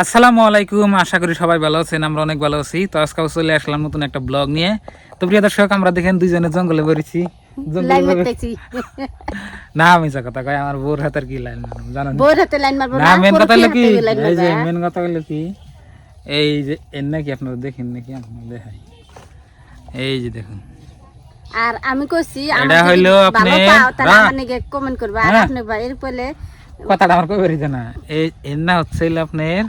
আসসালামু আলাইকুম, আশা করি সবাই ভালো আছেন। আমরা অনেক ভালো আছি। তো আজকে চলে আসলাম নতুন একটা ব্লগ নিয়ে। তো প্রিয় দর্শক, আমরা দেখেন দুইজনে জঙ্গলে বেরিয়েছি। না আমি যা কথা কই, আমার বোর হাতের কি লাইন জানো না। মেন কথা হলো কি, এই যে মেন কথা হলো কি, এই যে এর নাকি আপনারা দেখেন নাকি, আপনারা দেখাই, এই যে দেখুন। আর আমি কইছি এটা হইলো আপনি কমেন্ট করবা, আর আপনি এর পরে কথাটা আমার কই বেরিয়েছে না। এই এর না হচ্ছে আপনার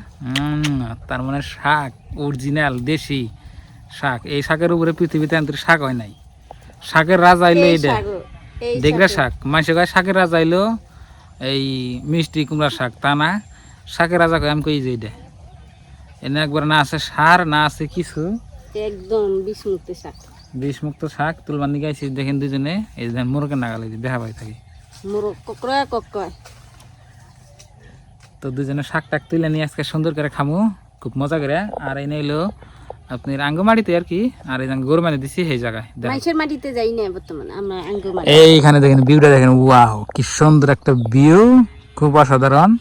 তার মানে শাক, অরিজিনাল দেশি শাক। এই শাকের উপরে পৃথিবীতে আন্তরিক শাক হয় নাই। শাকের রাজা হইলো এইটা, দেখরা শাক। মানুষে কয় শাকের রাজা হইলো এই মিষ্টি কুমড়ার শাক, তা না। শাকের রাজা কয় আমি কই যে এইটা এনে একবার না আছে সার, না আছে কিছু, একদম বিষমুক্ত শাক। বিষমুক্ত শাক তুলবার নিয়ে গাইছি। দেখেন দুজনে এই যে মোরগের নাগালে দেখা পাই থাকি, মোরগ ককয়। তো দুজনে শাক টাক তুলে নিয়ে আজকে সুন্দর করে খামু, খুব মজা করে। আর এই নিলো আপনার আঙ্গমাড়িতে আর কি, আর এই গরু মানে দিছি সেই জায়গায় মানুষের মাটিতে যাই না বর্তমানে আমরা আঙ্গমাড়ি। এইখানে দেখেন ভিউটা দেখেন, ওয়াও কি সুন্দর একটা ভিউ, খুব অসাধারণ।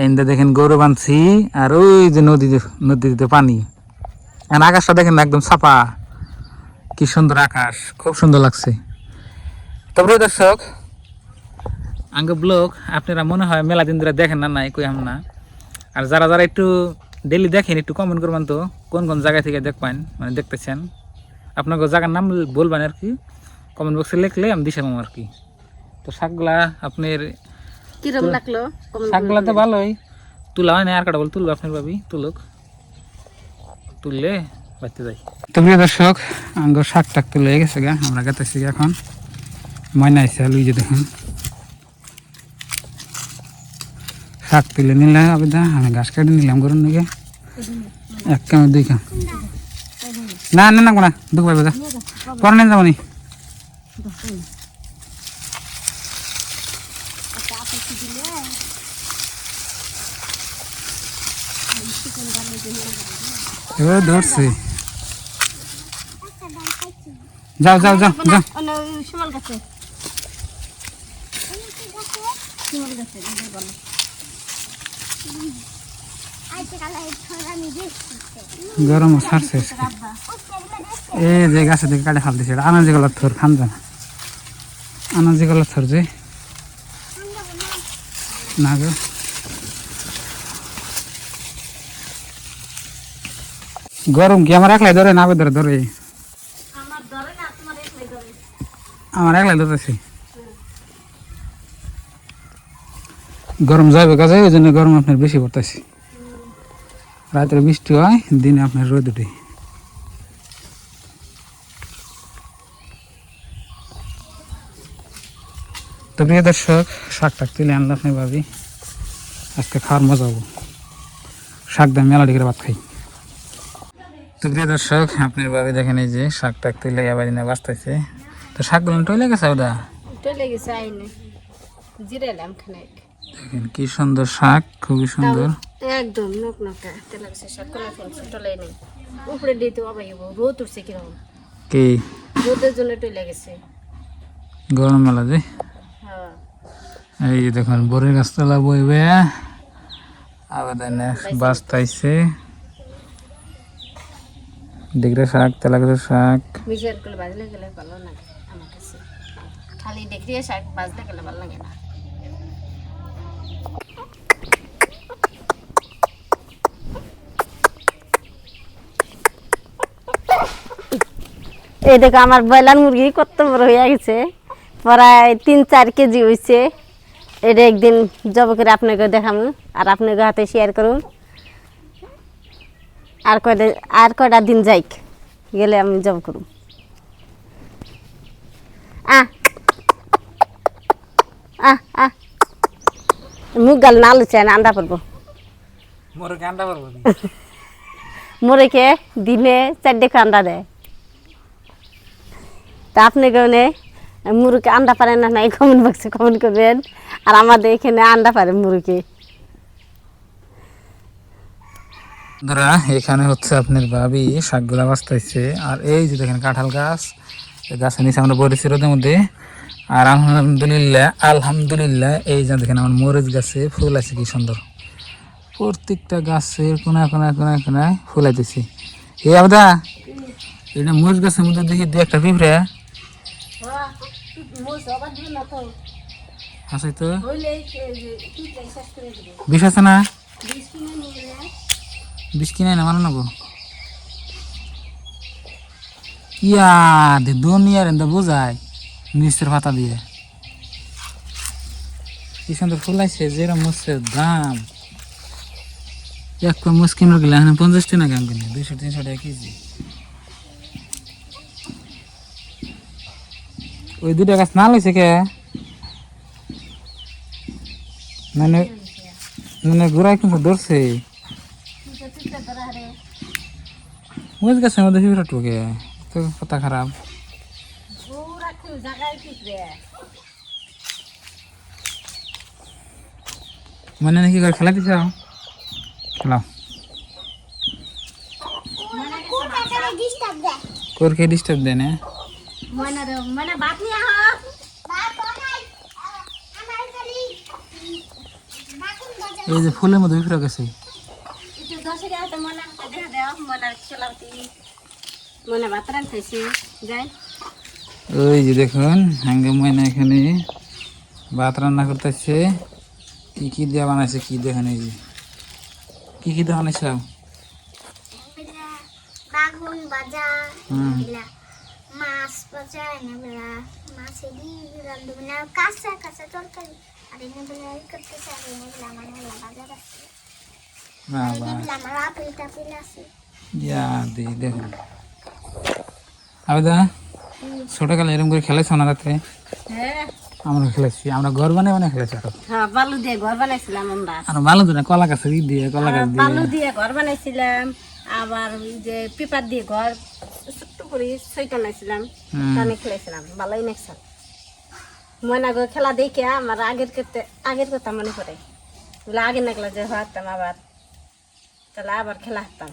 এইটা দেখেন গরু বানছি, আর ওই যে নদীতে পানি, আর আকাশটা দেখেন একদম সাফা, কি সুন্দর আকাশ, খুব সুন্দর লাগছে। তবে দর্শক, আঙ্গ ব্লগ আপনারা মনে হয় মেলা দিন ধরে দেখেন না, নাই কই না। আর যারা যারা একটু ডেলি দেখেন, একটু কমেন্ট করবেন তো কোন কোন জায়গা থেকে দেখবেন, মানে দেখতেছেন। আপনাকে জায়গার নাম বলবেন আর কি, কমেন্ট বক্সে লিখলে আমি দিশাম আর কি। তো শাকগুলা আপনার কিরম লাগলো? শাকগুলা তো ভালোই, তুলা হয় না, আর কাটা বল তুলবো আপনার ভাবি, তুললে বাড়তে যাই। তো প্রিয় দর্শক, আঙ্গ শাক টাক তুলে গেছে গা, আমরা গেতেছি এখন। ময়না আইসে লুই যে দেখুন, শাক তুলে নিলাম আবেদা, আমি ঘাস কেটে নিলাম গরুর নাকি এক কাম দুই কাম। না না না কোনা দুঃখ পাইবে যা, পরে নিয়ে যাবো নি। ধরছে, যাও যাও যাও যাও। গরম ছাড়ছে, এই যে গাছের দিকে কাটে ফাল দিছে, আনাজি গলার থর খান জানা, আনাজি গলার থর যে না গো। গরম কি আমার একলাই ধরে না, ধরে ধরে আমার একলাই ধরেছে। গরম যাবে কাজে, ওই জন্য গরম আপনার বেশি পড়তেছে। রাত্রে বৃষ্টি হয়, দিনে আপনার রোদ উঠে। তো প্রিয় দর্শক, শাক টাক তুলে আনলে আপনি ভাবি, আজকে খাওয়ার মজা হবো। শাক দিয়ে মেলা ডিগ্রি ভাত খাই। তো প্রিয় দর্শক, আপনার ভাবি দেখেন এই যে শাক টাক তুলে আবার দিনে বাঁচতেছে। তো শাকগুলো টইলে গেছে ওটা, দেখেন কি সুন্দর শাক, খুবই সুন্দর একদম নকনকা লাগছে শাক, কোলা ফলছে টলাই নেই উপরে দিতে আবার রোদ উঠছে কিরকম, কি রোদের জন্য টইলে গেছে গরম মেলা যে। এই যে দেখুন বরের গাছতলা বইবে আবার বাঁচতাইছে, ডিগরা শাক, তেলাকুচা শাক। মিশার করে বাজলে গেলে ভালো লাগে আমার কাছে, খালি ডিগরি শাক বাজলে গেলে ভালো লাগে না। এই দেখো আমার ব্রয়লার মুরগি কত বড় হয়ে গেছে, প্রায় 3-4 কেজি হয়েছে। এটা একদিন জব করে আপনাকে দেখাবো, আর আপনাকে হাতে শেয়ার করুন। আর কয়টা দিন যাইক গেলে আমি জব করুন। মুখ গাল না লুচে না, আন্ডা পড়বো মোরেকে দিনে 4 আন্ডা দেয়। তা আপনি কেন মুরগি আন্ডা পারেন না, নাই কমেন্ট বক্সে কমেন্ট করবেন। আর আমাদের এখানে আন্ডা পারে মুরগি। ধরা এখানে হচ্ছে আপনার ভাবি শাকগুলা বাঁচতেছে। আর এই যে দেখেন কাঁঠাল গাছ, এই গাছের নিচে আমরা বলেছি রোদের মধ্যে। আর আলহামদুলিল্লাহ এই যে দেখেন আমার মরিচ গাছে ফুল আছে কি সুন্দর, প্রত্যেকটা গাছের কোনায় কোনায় কোনায় কোনায় ফুলাইতেছে। এ আবদা, এটা মোষ গাছের মধ্যে দেখি দু একটা পিঁপড়ে আছে তো, বিষ আছে না? বিষ কিনে না মানো নেবো ইয়া দুনিয়ার এন্দা বোঝায় নিচের পাতা দিয়ে কি সুন্দর ফুলাইছে। যেরকম মুসের দাম, এক পা মুস কিনে গেলে এখানে 50 টাকা গাম কিনে 200-300 টাকা কেজি। ওই দুটা গাছ না লইছে কে মানে মানে গোড়ায় কিন্তু ধরছে মুস গাছের মধ্যে ফিরে টোকে তো পাতা খারাপ। মানে নাকি করে খেলা দিছ খেলাও কোরকে ডিস্টার্ব দেয় না। এই যে ফুলের মধ্যে ফিরে গেছে ওই যে দেখুন হাঙ্গে ময়না এখানে ভাত রান্না করতেছে। কি কি দিয়ে বানাইছে কি দেখেন, এই যে কি কি দিয়ে বানাইছে বাগুন ভাজা হুম মাছ ভাজা এনেবেলা মাছে দিয়ে রান্ধবেলা কাঁচা কাঁচা তরকারি আর এনেবেলা এই করতেছে আর এনেবেলা আমার হলা ভাজা আছে বাহ বাহ এনেবেলা আমার আপেল টাপেল আছে ইয়া দি দেখুন আবেদা ছোটকালে এরকম করে খেলেছো না রাত্রে? আমরা খেলেছি, আমরা ঘর বানাই খেলেছি আরো। হ্যাঁ, বালু দিয়ে ঘর বানাইছিলাম আমরা। আর ভালো তো না, কলা গাছের ই দিয়ে কলা গাছ দিয়ে বালু দিয়ে ঘর বানাইছিলাম, আবার ওই যে পেপার দিয়ে ঘর ছোট্ট করে ছয়টা বানাইছিলাম, অনেক খেলেছিলাম, ভালোই নেকছিলাম। ময়না গো খেলা দেখে আমার আগের কথা মনে পড়ে, বলে আগে নাকলা যে হাঁটতাম আবার, তাহলে আবার খেলা হাঁটতাম।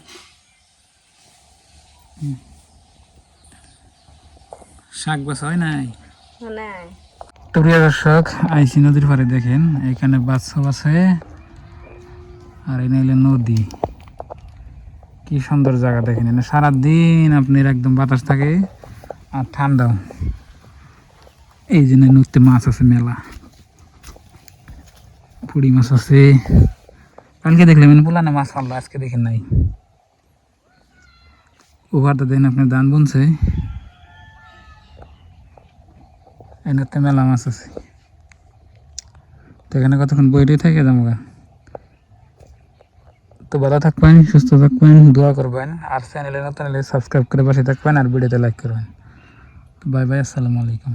শাক বাস হয় নাই মানে তো প্রিয় দর্শক, আইসি নদীর পাড়ে দেখেন এখানে বাচ্চা আছে আর এই নাইলে নদী। কি সুন্দর জায়গা দেখেন, এখানে সারাদিন আপনার একদম বাতাস থাকে আর ঠান্ডাও। এই যে নদীতে মাছ আছে মেলা, পুড়ি মাছ আছে। কালকে দেখলাম পুলানে মাছ পারলো, আজকে দেখেন নাই। ওভারটা দেখেন আপনার ধান বুনছে, এনাতে মেলা মাছ আছে। তো এখানে কতক্ষণ বইটাই থাকে যাবো। তো ভালো থাকবেন, সুস্থ থাকবেন, দোয়া করবেন, আর চ্যানেলে নতুন হলে সাবস্ক্রাইব করে পাশে থাকবেন আর ভিডিওতে লাইক করবেন। তো বাই বাই, আসসালামু আলাইকুম।